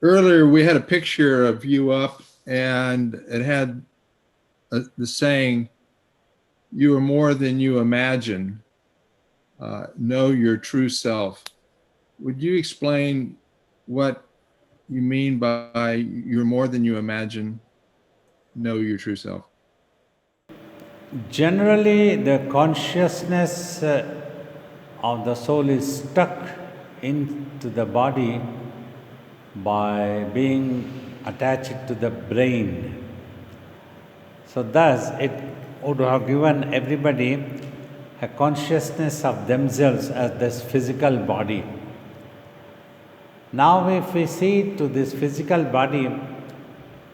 Earlier, we had a picture of you up, and it had the saying, "You are more than you imagine. Know your true self." Would you explain what you mean by "you're more than you imagine"? Know your true self. Generally, the consciousness of the soul is stuck into the body by being attached to the brain. So, thus, it would have given everybody a consciousness of themselves as this physical body. Now, if we see to this physical body,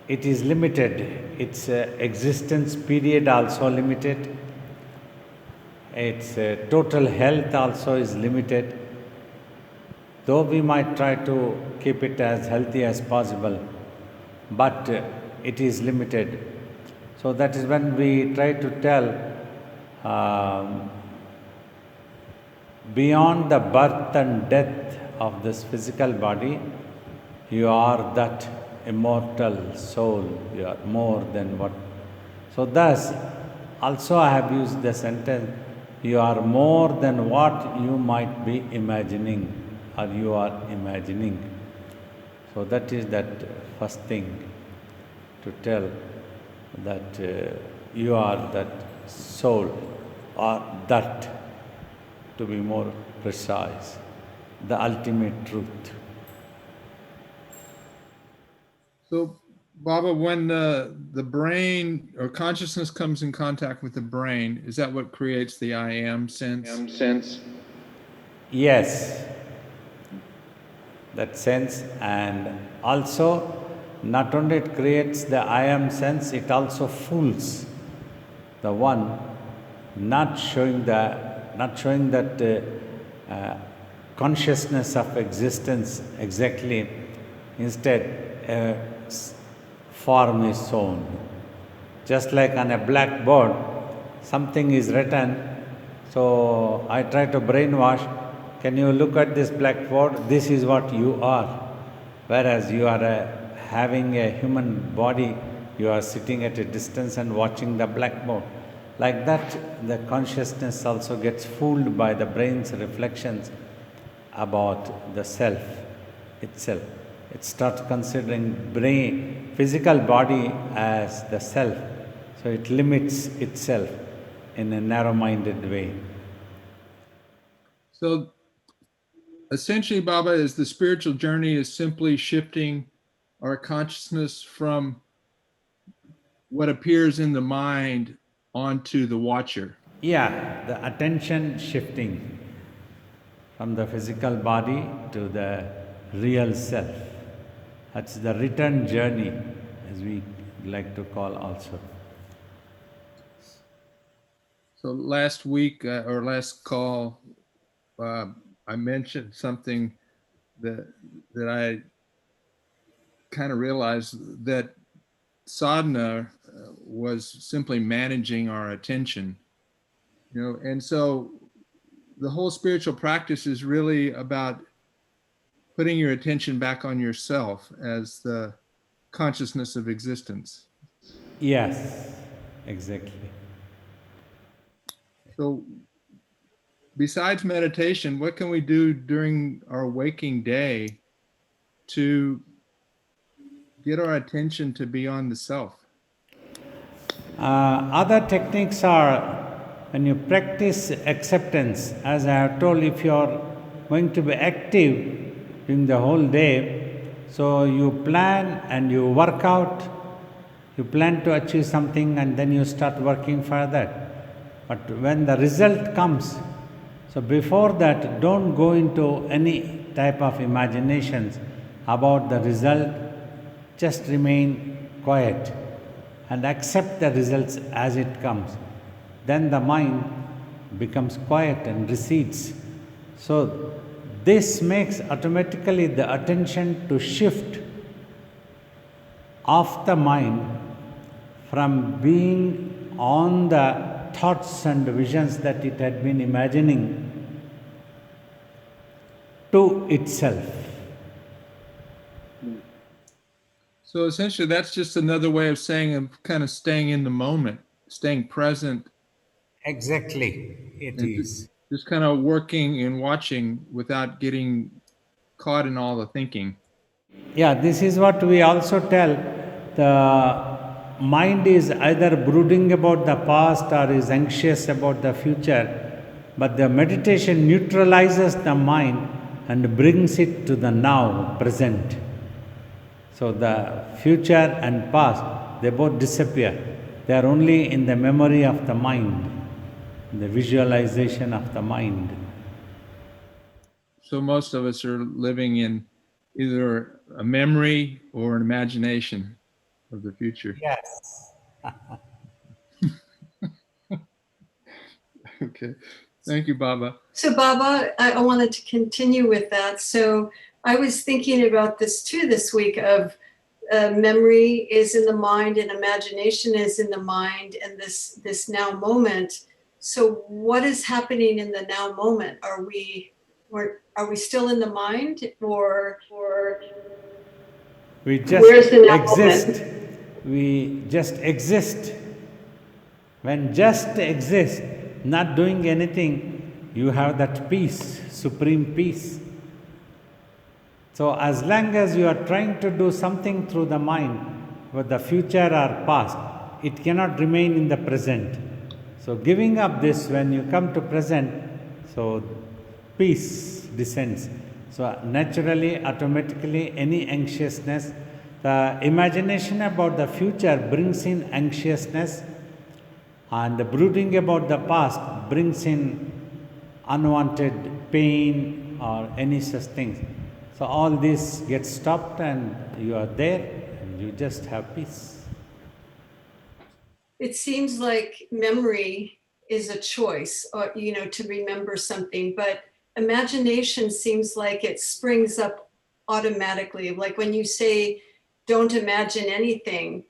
it is limited, its existence period also limited, its total health also is limited. Though we might try to keep it as healthy as possible, but it is limited. So that is when we try to tell beyond the birth and death of this physical body, you are that immortal soul, you are more than what. So, thus, also I have used the sentence, you are more than what you might be imagining or you are imagining. So, that is that first thing to tell that you are that soul or that, to be more precise, the ultimate truth. So, Baba, when the brain or consciousness comes in contact with the brain, is that what creates the I am sense? Yes, that sense, and also not only it creates the I am sense, it also fools the one not showing that consciousness of existence exactly. Instead, a form is shown. Just like on a blackboard, something is written. So I try to brainwash. Can you look at this blackboard? This is what you are. Whereas you are having a human body, you are sitting at a distance and watching the blackboard. Like that, the consciousness also gets fooled by the brain's reflections about the self itself. It starts considering brain, physical body as the self. So it limits itself in a narrow-minded way. So, essentially, Baba, is the spiritual journey is simply shifting our consciousness from what appears in the mind onto the watcher. Yeah, the attention shifting from the physical body to the real self. That's the return journey, as we like to call also. So last week or last call, I mentioned something that I kind of realized that sadhana was simply managing our attention, and so the whole spiritual practice is really about putting your attention back on yourself as the consciousness of existence. Yes, exactly. So, besides meditation, what can we do during our waking day to get our attention to be on the self? Other techniques are when you practice acceptance, as I have told, if you are going to be active during the whole day, so you plan and you work out, you plan to achieve something and then you start working for that. But when the result comes, so before that, don't go into any type of imaginations about the result, just remain quiet and accept the results as it comes. Then the mind becomes quiet and recedes. So, this makes automatically the attention to shift off the mind from being on the thoughts and visions that it had been imagining to itself. So essentially, that's just another way of saying of kind of staying in the moment, staying present, Exactly, it and is. just kind of working and watching without getting caught in all the thinking. Yeah, this is what we also tell. The mind is either brooding about the past or is anxious about the future, but the meditation neutralizes the mind and brings it to the now, present. So the future and past, they both disappear. They are only in the memory of the mind, the visualization of the mind. So most of us are living in either a memory or an imagination of the future. Yes. Okay. Thank you, Baba. So, Baba, I wanted to continue with that. So, I was thinking about this too this week of memory is in the mind and imagination is in the mind, and this now moment. So, what is happening in the now moment? Are we still in the mind, or We just where's the now exist. moment? We just exist. When just exist, not doing anything, you have that peace, supreme peace. So, as long as you are trying to do something through the mind, with the future or past, it cannot remain in the present. So, giving up this when you come to present, so peace descends. So, naturally, automatically, any anxiousness, the imagination about the future brings in anxiousness, and the brooding about the past brings in unwanted pain or any such things. So all this gets stopped and you are there and you just have peace. It seems like memory is a choice, or to remember something, but imagination seems like it springs up automatically. Like when you say don't imagine anything,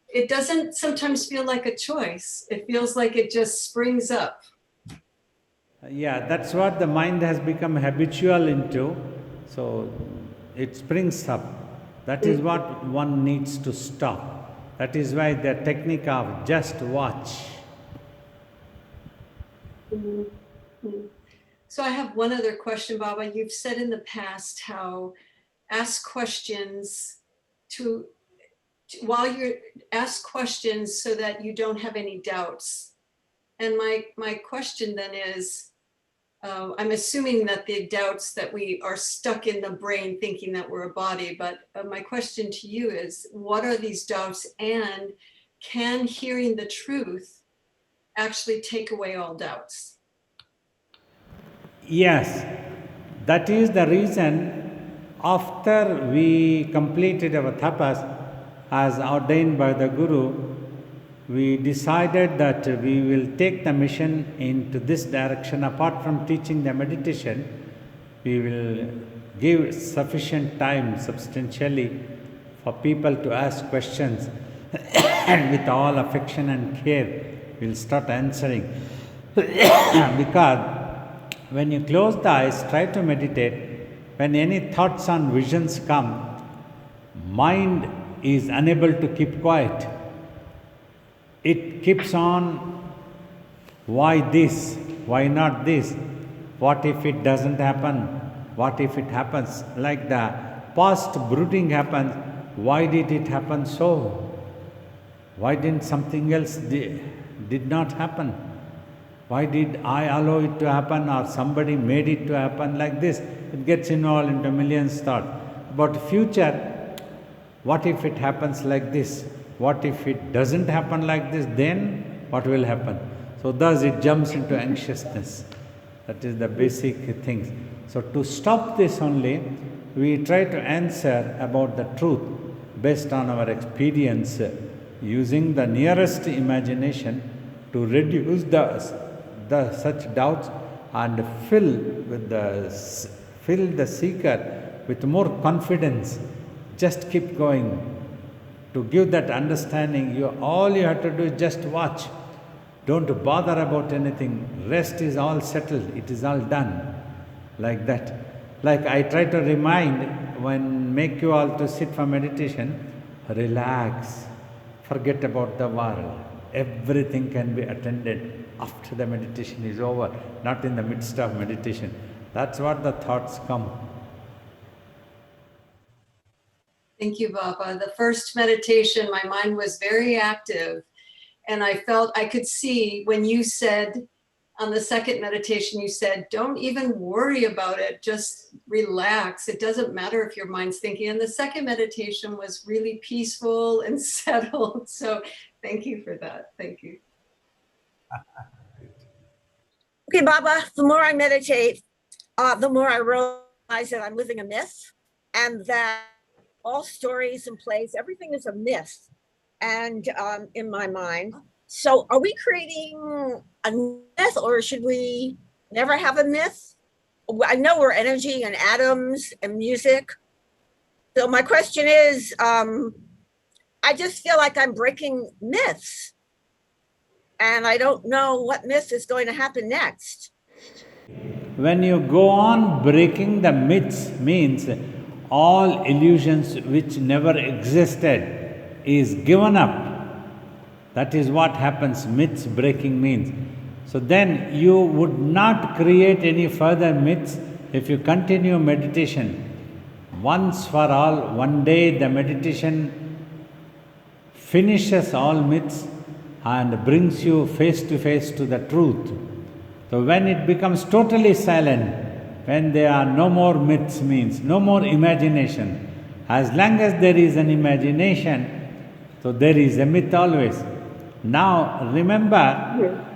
it doesn't sometimes feel like a choice. It feels like it just springs up. Yeah, that's what the mind has become habitual into. So it springs up. That is what one needs to stop. That is why the technique of just watch. So I have one other question, Baba. You've said in the past how ask questions while you're ask questions so that you don't have any doubts. And my question then is, I'm assuming that the doubts that we are stuck in the brain thinking that we're a body, but my question to you is, what are these doubts, and can hearing the truth actually take away all doubts? Yes, that is the reason after we completed our tapas as ordained by the Guru, we decided that we will take the mission into this direction. Apart from teaching the meditation, we will give sufficient time substantially for people to ask questions and with all affection and care we'll start answering. Because when you close the eyes, try to meditate, when any thoughts and visions come, mind is unable to keep quiet. It keeps on, why this? Why not this? What if it doesn't happen? What if it happens? Like the past brooding happens, why did it happen so? Why didn't something else did not happen? Why did I allow it to happen, or somebody made it to happen like this? It gets involved into millions thoughts. About future, what if it happens like this? What if it doesn't happen like this? Then what will happen? So thus it jumps into anxiousness. That is the basic things. So to stop this only, we try to answer about the truth based on our experience, using the nearest imagination to reduce the such doubts and fill the seeker with more confidence. Just keep going. To give that understanding, all you have to do is just watch. Don't bother about anything. Rest is all settled. It is all done. Like that. Like I try to remind when make you all to sit for meditation, relax, forget about the world. Everything can be attended after the meditation is over, not in the midst of meditation. That's what the thoughts come. Thank you, Baba. The first meditation, my mind was very active. And I felt I could see when you said on the second meditation, you said, don't even worry about it, just relax. It doesn't matter if your mind's thinking. And the second meditation was really peaceful and settled. So thank you for that. Thank you. Okay, Baba, the more I meditate, the more I realize that I'm living a myth and that all stories and plays, everything is a myth and in my mind. So are we creating a myth or should we never have a myth? I know we're energy and atoms and music. So my question is, I just feel like I'm breaking myths and I don't know what myth is going to happen next. When you go on breaking the myths, means all illusions which never existed is given up. That is what happens, myths breaking means. So then you would not create any further myths if you continue meditation. Once for all, one day the meditation finishes all myths and brings you face to the truth. So when it becomes totally silent, when there are no more myths, means no more imagination. As long as there is an imagination, so there is a myth always. Now remember,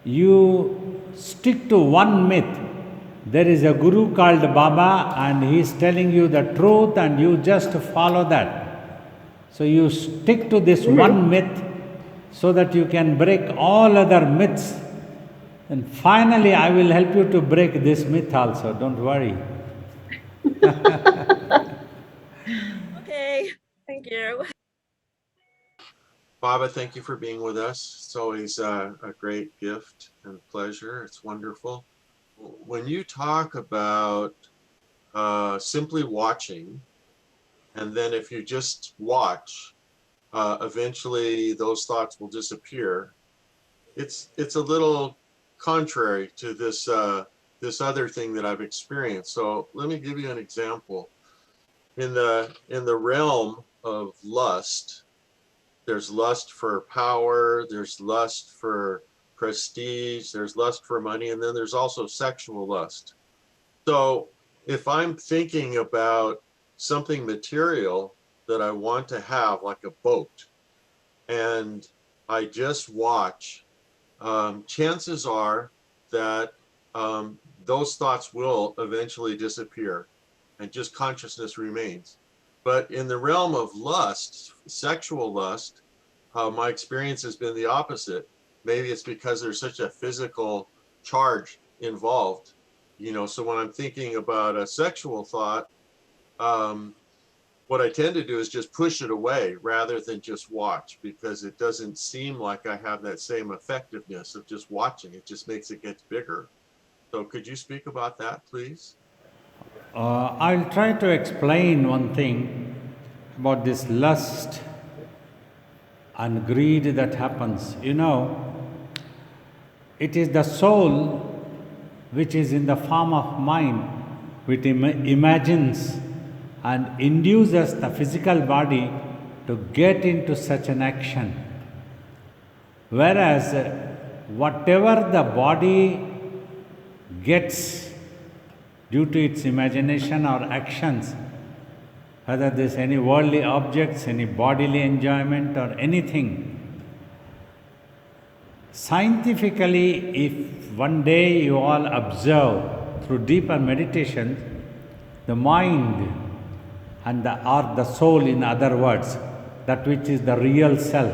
you stick to one myth. There is a guru called Baba and he is telling you the truth and you just follow that. So you stick to this one myth so that you can break all other myths. And finally, I will help you to break this myth also, don't worry. Okay, thank you. Baba, thank you for being with us. It's always a great gift and pleasure. It's wonderful. When you talk about simply watching, and then if you just watch, eventually those thoughts will disappear. It's a little contrary to this this other thing that I've experienced. So let me give you an example. In the realm of lust, there's lust for power, there's lust for prestige, there's lust for money, and then there's also sexual lust. So if I'm thinking about something material that I want to have, like a boat, and I just watch, chances are that those thoughts will eventually disappear and just consciousness remains. But in the realm of lust, sexual lust, my experience has been the opposite. Maybe it's because there's such a physical charge involved, you know. So when I'm thinking about a sexual thought, what I tend to do is just push it away rather than just watch, because it doesn't seem like I have that same effectiveness of just watching. It just makes it get bigger. So could you speak about that, please? I'll try to explain one thing about this lust and greed that happens. You know, it is the soul which is in the form of mind, which imagines and induces the physical body to get into such an action. Whereas whatever the body gets due to its imagination or actions, whether there's any worldly objects, any bodily enjoyment or anything, scientifically, if one day you all observe through deeper meditation, the mind and the soul, in other words, that which is the real self,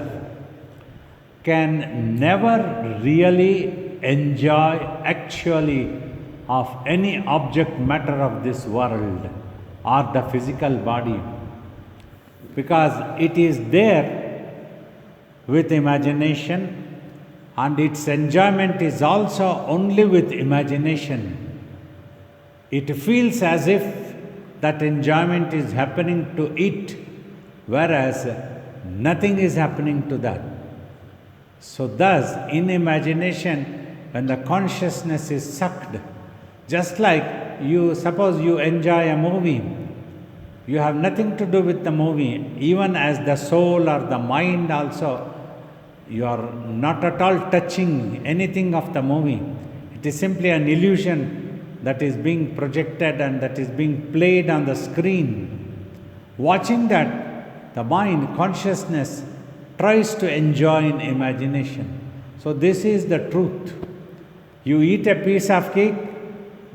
can never really enjoy actually of any object matter of this world or the physical body, because it is there with imagination, and its enjoyment is also only with imagination. It feels as if that enjoyment is happening to it whereas nothing is happening to that. So thus, in imagination, when the consciousness is sucked, just like suppose you enjoy a movie, you have nothing to do with the movie, even as the soul or the mind also, you are not at all touching anything of the movie. It is simply an illusion that is being projected and that is being played on the screen. Watching that, the mind, consciousness, tries to enjoy in imagination. So this is the truth. You eat a piece of cake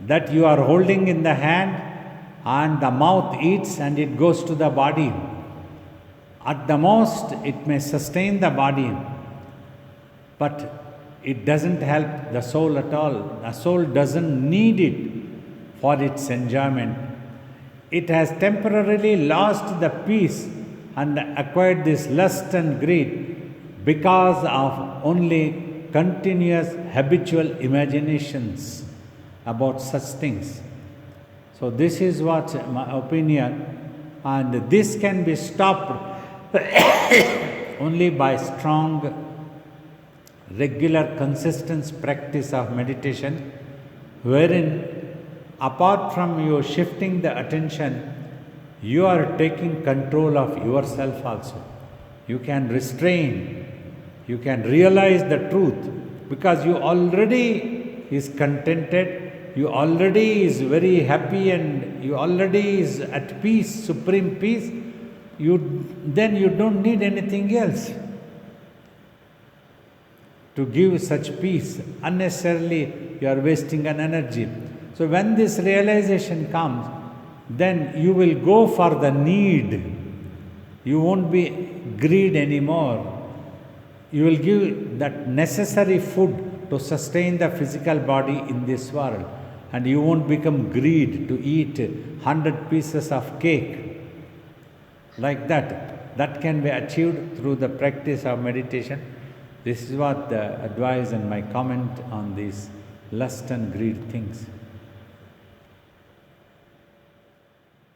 that you are holding in the hand, and the mouth eats and it goes to the body. At the most, it may sustain the body, but it doesn't help the soul at all. The soul doesn't need it for its enjoyment. It has temporarily lost the peace and acquired this lust and greed because of only continuous habitual imaginations about such things. So this is what my opinion, and this can be stopped only by strong, regular, consistent practice of meditation, wherein apart from you shifting the attention, you are taking control of yourself also. You can restrain, you can realize the truth, because you already is contented, you already is very happy, and you already is at peace, supreme peace. Then you don't need anything else to give such peace. Unnecessarily you are wasting an energy. So when this realization comes, then you will go for the need. You won't be greed anymore. You will give that necessary food to sustain the physical body in this world, and you won't become greed to eat 100 pieces of cake. Like that. That can be achieved through the practice of meditation. This is what the advice and my comment on these lust and greed things.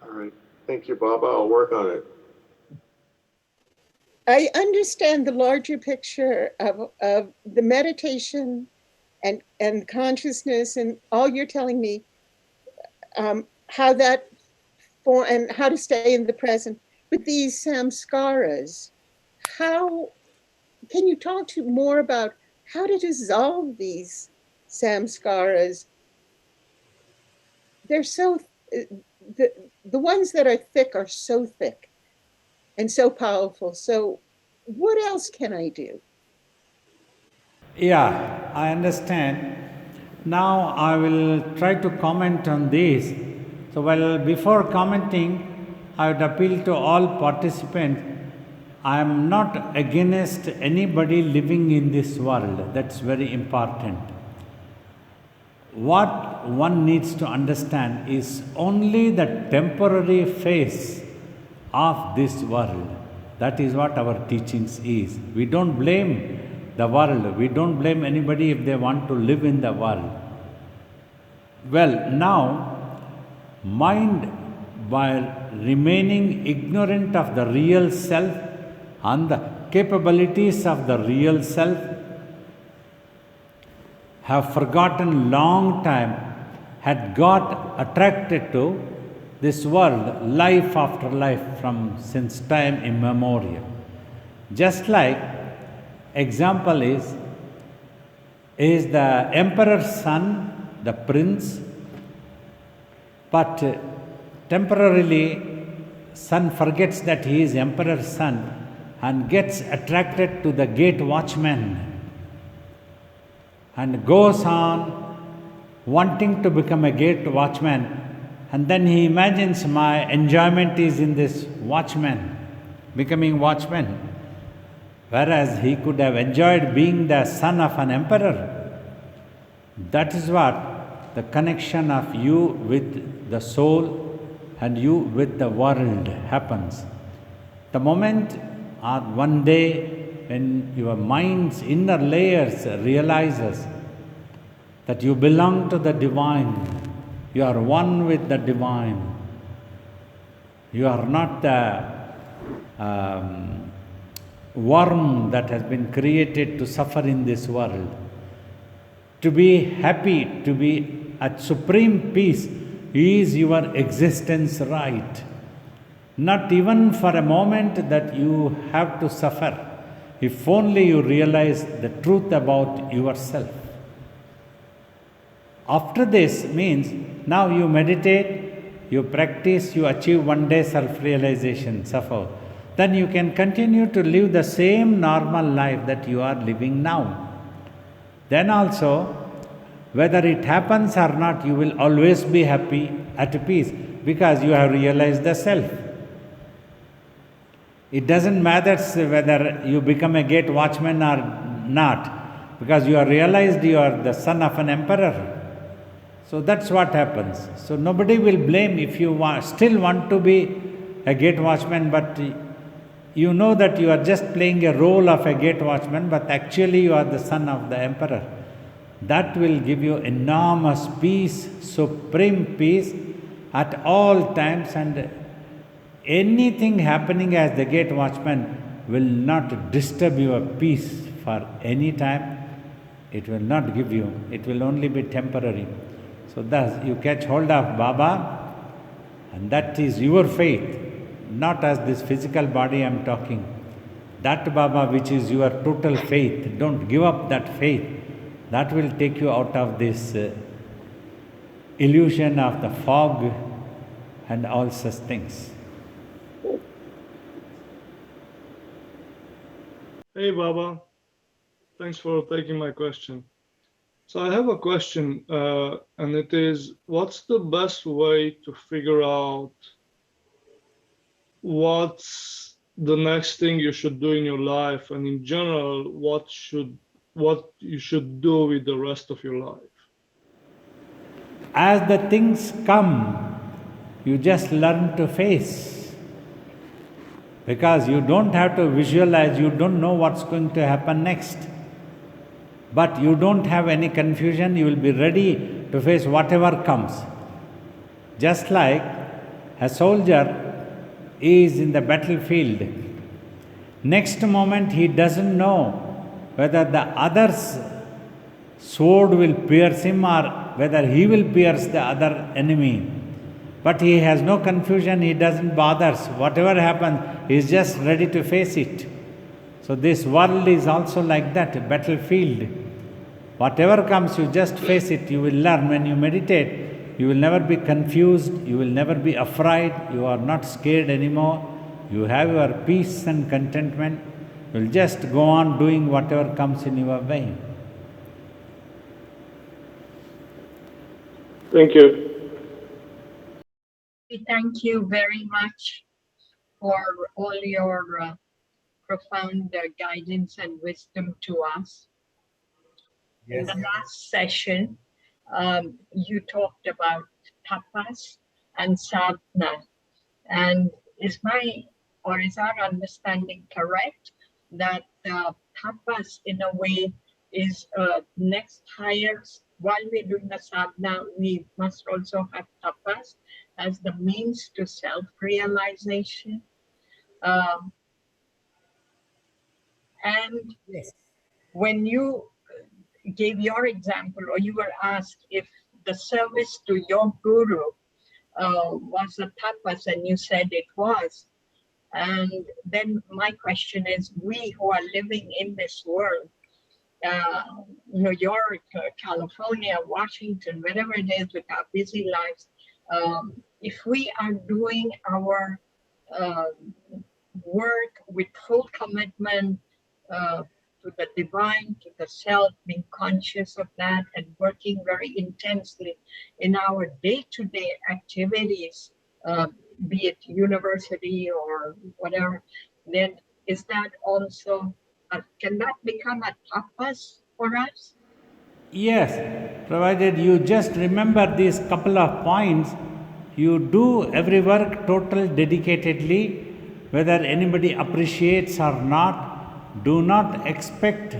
All right. Thank you, Baba. I'll work on it. I understand the larger picture of the meditation and consciousness, and all you're telling me, how that form and how to stay in the present. But these samskaras, how can you talk to more about how to dissolve these samskaras? They're so, the ones that are thick are so thick and so powerful. So what else can I do? Yeah, I understand. Now I will try to comment on this. So before commenting, I would appeal to all participants. I am not against anybody living in this world. That's very important. What one needs to understand is only the temporary phase of this world. That is what our teachings is. We don't blame the world. We don't blame anybody if they want to live in the world. Well, now, mind, by remaining ignorant of the real self and the capabilities of the real self, have forgotten long time, had got attracted to this world, life after life, since time immemorial. Just like example is the emperor's son, the prince, but temporarily son forgets that he is emperor's son and gets attracted to the gate watchman and goes on wanting to become a gate watchman, and then he imagines my enjoyment is in this watchman, becoming watchman, whereas he could have enjoyed being the son of an emperor. That is what the connection of you with the soul and you with the world happens. The moment or one day when your mind's inner layers realizes that you belong to the divine, you are one with the divine, you are not the worm that has been created to suffer in this world. To be happy, to be at supreme peace is your existence right. Not even for a moment that you have to suffer, if only you realize the truth about yourself. After this means now you meditate, you practice, you achieve one day self-realization, suffer. Then you can continue to live the same normal life that you are living now. Then also, whether it happens or not, you will always be happy, at peace, because you have realized the self. It doesn't matter whether you become a gate watchman or not, because you have realized you are the son of an emperor. So that's what happens. So nobody will blame if you still want to be a gate watchman, but you know that you are just playing a role of a gate watchman, but actually you are the son of the emperor. That will give you enormous peace, supreme peace at all times, and anything happening as the gate watchman will not disturb your peace for any time. It will not give you, it will only be temporary. So thus you catch hold of Baba, and that is your faith, not as this physical body I am talking. That Baba which is your total faith, don't give up that faith. That will take you out of this illusion of the fog and all such things. Hey Baba, thanks for taking my question. So I have a question, and it is, what's the best way to figure out what's the next thing you should do in your life, and in general, what you should do with the rest of your life? As the things come, you just learn to face. Because you don't have to visualize, you don't know what's going to happen next. But you don't have any confusion, you will be ready to face whatever comes. Just like a soldier is in the battlefield. Next moment he doesn't know whether the other's sword will pierce him or whether he will pierce the other enemy. But he has no confusion, he doesn't bother. Whatever happens, he is just ready to face it. So this world is also like that, a battlefield. Whatever comes, you just face it. You will learn. When you meditate, you will never be confused, you will never be afraid, you are not scared anymore. You have your peace and contentment. You will just go on doing whatever comes in your way. Thank you. We thank you very much for all your profound guidance and wisdom to us. In the last session, you talked about tapas and sadhana. And is our understanding correct that tapas in a way is next higher? While we're doing the sadhana, we must also have tapas as the means to self-realization. And when you gave your example, or you were asked if the service to your guru was a tapas, and you said it was. And then my question is, we who are living in this world, New York, California, Washington, wherever it is with our busy lives, if we are doing our work with full commitment to the divine, to the self, being conscious of that and working very intensely in our day-to-day activities, be it university or whatever, then is that also, can that become a tapas for us? Yes, provided you just remember these couple of points, you do every work total dedicatedly, whether anybody appreciates or not. Do not expect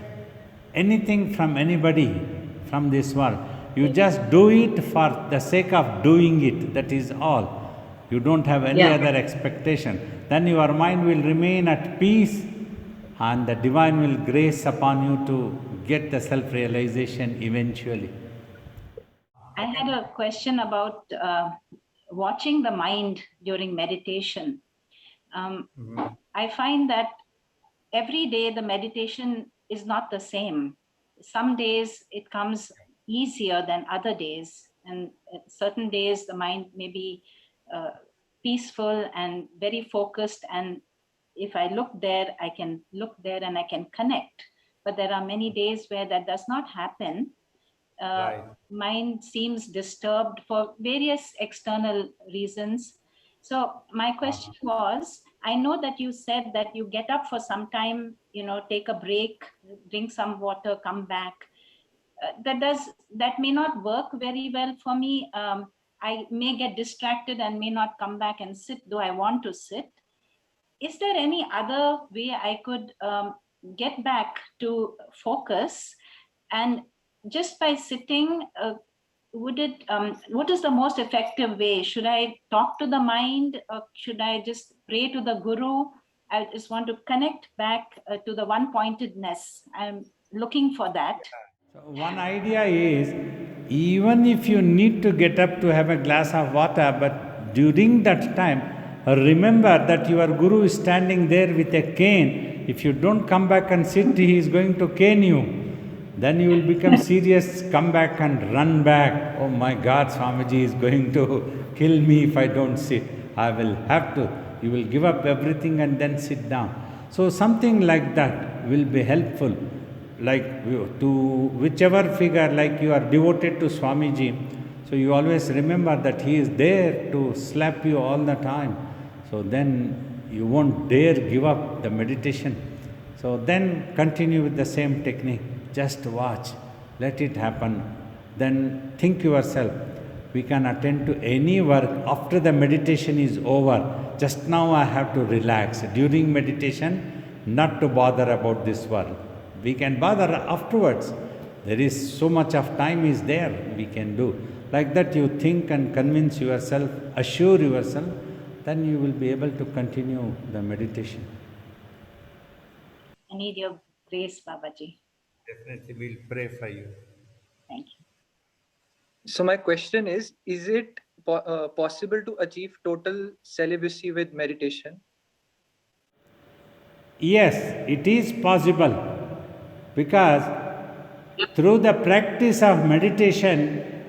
anything from anybody from this world. You just do it for the sake of doing it, that is all. You don't have any other expectation. then your mind will remain at peace and the divine will grace upon you to get the self-realization eventually. I had a question about watching the mind during meditation. I find that every day the meditation is not the same. Some days it comes easier than other days, and certain days the mind may be peaceful and very focused, and if I look there, I can look there and I can connect. But there are many days where that does not happen. Mind seems disturbed for various external reasons. So my question was, I know that you said that you get up for some time, take a break, drink some water, come back. That may not work very well for me. I may get distracted and may not come back and sit, though I want to sit. Is there any other way I could get back to focus? And just by sitting, what is the most effective way? Should I talk to the mind, or should I just pray to the Guru? I just want to connect back to the one-pointedness. I'm looking for that. So one idea is, even if you need to get up to have a glass of water, but during that time, remember that your Guru is standing there with a cane. If you don't come back and sit, he is going to cane you. Then you will become serious, come back and run back. Oh my God, Swamiji is going to kill me if I don't sit. I will have to. You will give up everything and then sit down. So something like that will be helpful. Like to whichever figure, like you are devoted to Swamiji, so you always remember that he is there to slap you all the time. So then you won't dare give up the meditation. So then continue with the same technique. Just watch, let it happen. Then think yourself, we can attend to any work after the meditation is over. Just now I have to relax. During meditation, not to bother about this work. We can bother afterwards. There is so much of time is there we can do. Like that you think and convince yourself, assure yourself, then you will be able to continue the meditation. I need your grace, Babaji. Definitely, we'll pray for you. Thank you. So my question is it possible to achieve total celibacy with meditation? Yes, it is possible, because through the practice of meditation,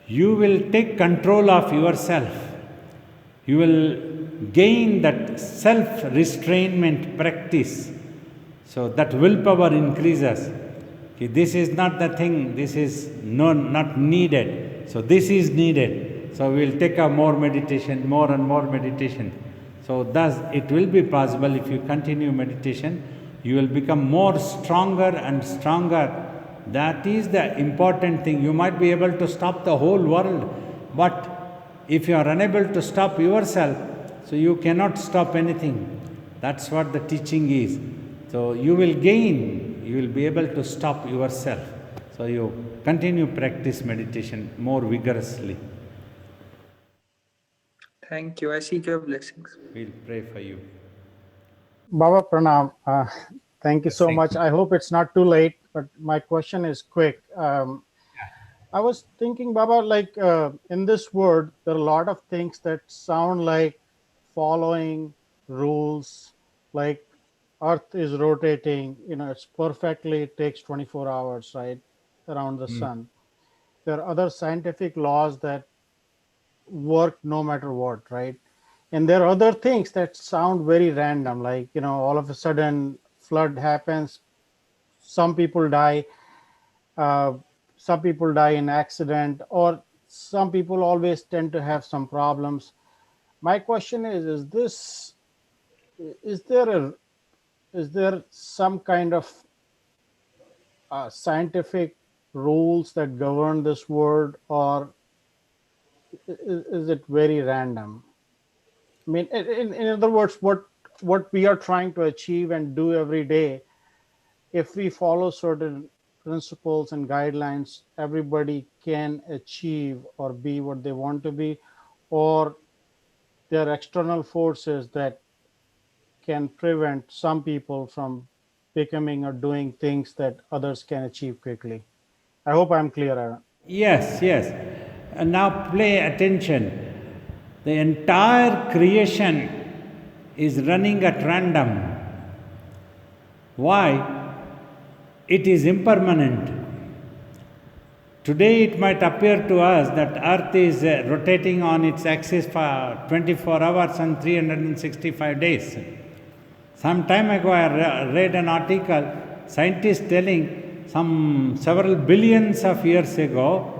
you will take control of yourself. You will gain that self-restrainment practice. So that willpower increases. This is not the thing, this is not needed. So this is needed. So we'll take up more meditation, more and more meditation. So thus it will be possible if you continue meditation, you will become more stronger and stronger. That is the important thing. You might be able to stop the whole world, but if you are unable to stop yourself, so you cannot stop anything. That's what the teaching is. So you will gain, you will be able to stop yourself. So you continue practice meditation more vigorously. Thank you. I seek your blessings. We'll pray for you. Baba Pranam, thank you so much. I hope it's not too late, but my question is quick. I was thinking, Baba, like in this world, there are a lot of things that sound like following rules, like Earth is rotating, it's perfectly, it takes 24 hours, right, around the sun. There are other scientific laws that work no matter what, right? And there are other things that sound very random, like, all of a sudden flood happens, some people die in accident, or some people always tend to have some problems. My question is there some kind of scientific rules that govern this world, or is it very random? I mean, in other words, what we are trying to achieve and do every day, if we follow certain principles and guidelines, everybody can achieve or be what they want to be, or there are external forces that can prevent some people from becoming or doing things that others can achieve quickly. I hope I'm clear, Aaron. Yes, yes. And now pay attention. The entire creation is running at random. Why? It is impermanent. Today it might appear to us that Earth is rotating on its axis for 24 hours and 365 days. Some time ago I read an article, scientists telling several billions of years ago,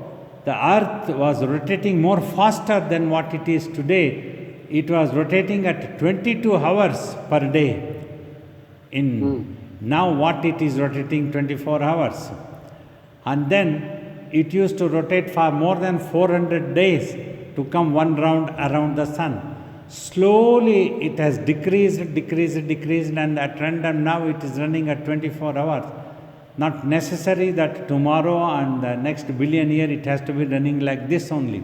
the Earth was rotating more faster than what it is today. It was rotating at 22 hours per day. Now what it is rotating 24 hours. And then it used to rotate for more than 400 days to come one round around the sun. Slowly it has decreased, and at random now it is running at 24 hours. Not necessary that tomorrow and the next billion year it has to be running like this only.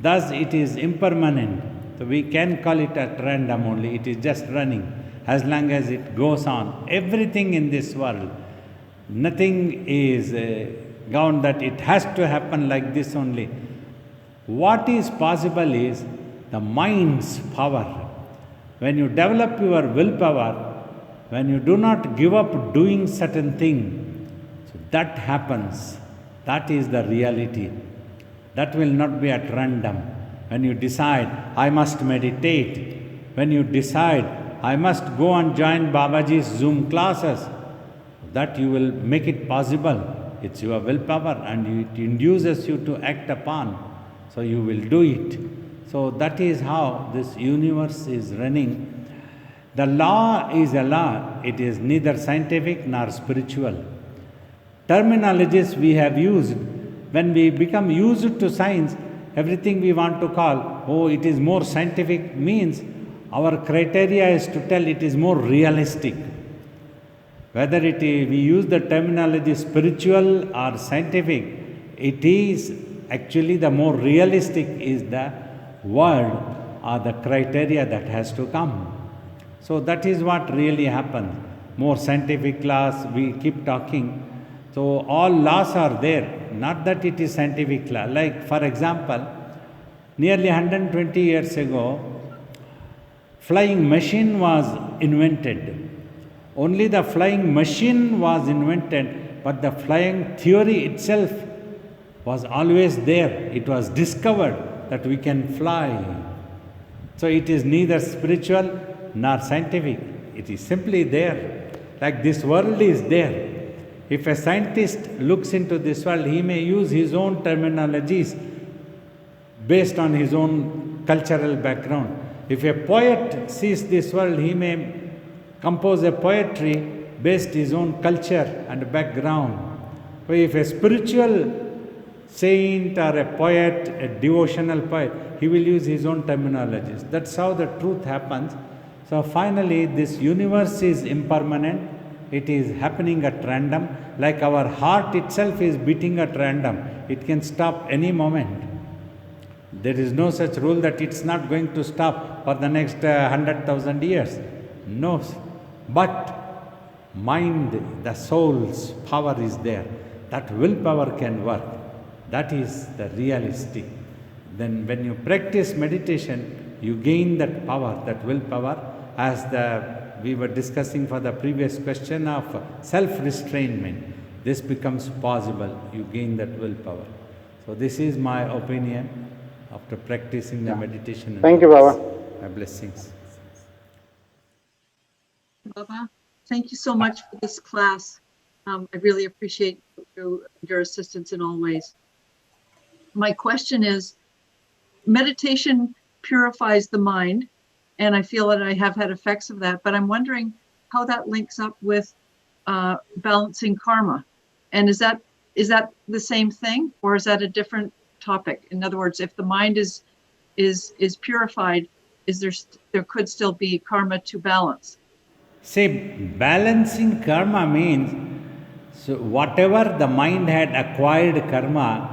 Thus it is impermanent. So we can call it at random only. It is just running as long as it goes on. Everything in this world, nothing is bound that it has to happen like this only. What is possible is the mind's power. When you develop your willpower, when you do not give up doing certain thing, so that happens. That is the reality. That will not be at random. When you decide, I must meditate. When you decide, I must go and join Babaji's Zoom classes, that you will make it possible. It's your willpower and it induces you to act upon. So you will do it. So that is how this universe is running. The law is a law. It is neither scientific nor spiritual. Terminologies we have used, when we become used to science, everything we want to call, oh, it is more scientific, means our criteria is to tell it is more realistic. Whether we use the terminology spiritual or scientific, it is actually the more realistic is the word or the criteria that has to come. So that is what really happens. More scientific laws, we keep talking. So all laws are there, not that it is scientific law. Like for example, nearly 120 years ago, flying machine was invented. Only the flying machine was invented, but the flying theory itself was always there. It was discovered that we can fly. So it is neither spiritual nor scientific. It is simply there. Like this world is there. If a scientist looks into this world, he may use his own terminologies based on his own cultural background. If a poet sees this world, he may compose a poetry based his own culture and background. But if a spiritual saint or a poet, a devotional poet, he will use his own terminologies. That's how the truth happens. So finally, this universe is impermanent. It is happening at random, like our heart itself is beating at random. It can stop any moment. There is no such rule that it's not going to stop for the next 100,000 years. No. But mind, the soul's power is there. That willpower can work. That is the realistic. Then when you practice meditation, you gain that power, that willpower, as we were discussing for the previous question of self-restrainment. This becomes possible. You gain that willpower. So this is my opinion after practicing the meditation. Thank you, Baba. My blessings. Baba, thank you so much for this class. I really appreciate your assistance in all ways. My question is, meditation purifies the mind, and I feel that I have had effects of that, but I'm wondering how that links up with balancing karma. And is that the same thing, or is that a different topic? In other words, if the mind is purified, there could still be karma to balance? See, balancing karma means, so whatever the mind had acquired karma,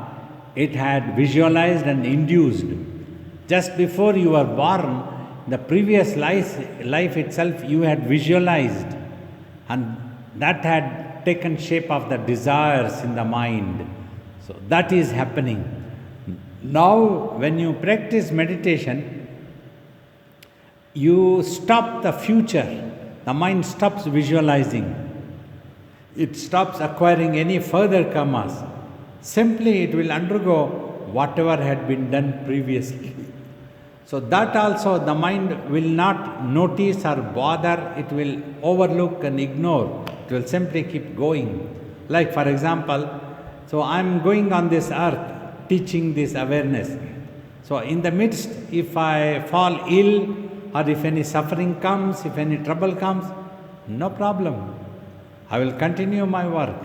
it had visualized and induced. Just before you were born, the previous life itself you had visualized, and that had taken shape of the desires in the mind. So that is happening. Now, when you practice meditation, you stop the future. The mind stops visualizing. It stops acquiring any further karmas. Simply it will undergo whatever had been done previously. So that also the mind will not notice or bother, it will overlook and ignore. It will simply keep going. Like for example, so I am going on this earth teaching this awareness. So in the midst, if I fall ill or if any suffering comes, if any trouble comes, no problem. I will continue my work.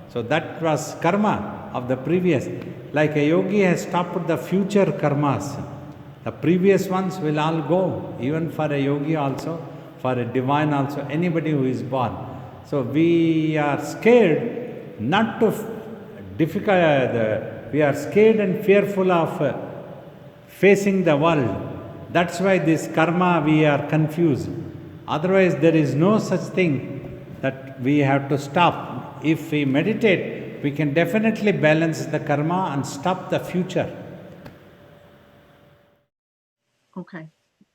So that was karma of the previous. Like a yogi has stopped the future karmas. The previous ones will all go, even for a yogi also, for a divine also, anybody who is born. So we are scared not to we are scared and fearful of facing the world. That's why this karma we are confused. Otherwise there is no such thing that we have to stop. If we meditate, we can definitely balance the karma and stop the future. Okay.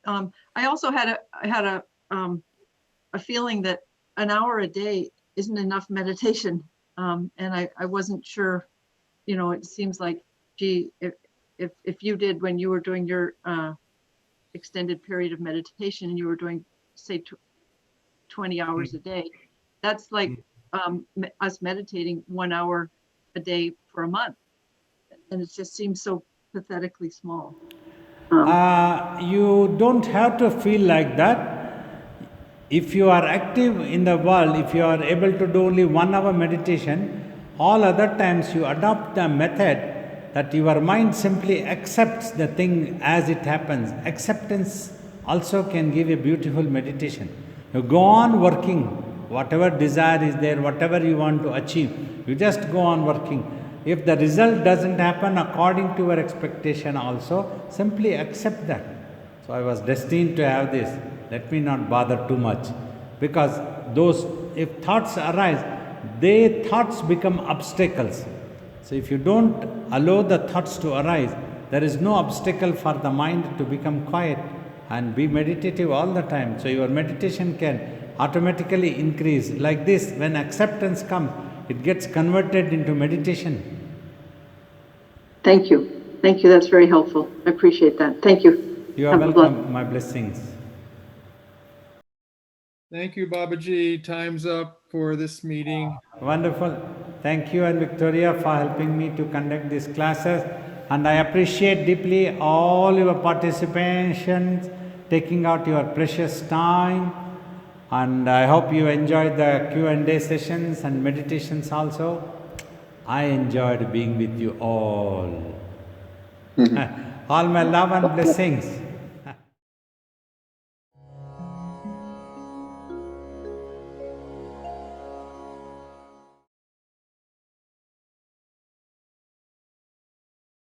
I also had a feeling that an hour a day isn't enough meditation. And I wasn't sure, you know, it seems like, gee, if you did when you were doing your extended period of meditation and you were doing, say, 20 hours a day, that's like us meditating 1 hour a day for a month. And it just seems so pathetically small. You don't have to feel like that. If you are active in the world, if you are able to do only 1 hour meditation, all other times you adopt the method that your mind simply accepts the thing as it happens. Acceptance also can give a beautiful meditation. You go on working, whatever desire is there, whatever you want to achieve, you just go on working. If the result doesn't happen according to your expectation also, simply accept that. So I was destined to have this, let me not bother too much. Because those, if thoughts arise, thoughts become obstacles. So if you don't allow the thoughts to arise, there is no obstacle for the mind to become quiet and be meditative all the time. So your meditation can automatically increase. Like this, when acceptance comes, it gets converted into meditation. Thank you. Thank you. That's very helpful. I appreciate that. Thank you. You are welcome. My blessings. Thank you, Babaji. Time's up for this meeting. Wonderful. Thank you and Victoria for helping me to conduct these classes. And I appreciate deeply all your participations, taking out your precious time. And I hope you enjoyed the Q&A sessions and meditations also. I enjoyed being with you all. All my love and blessings.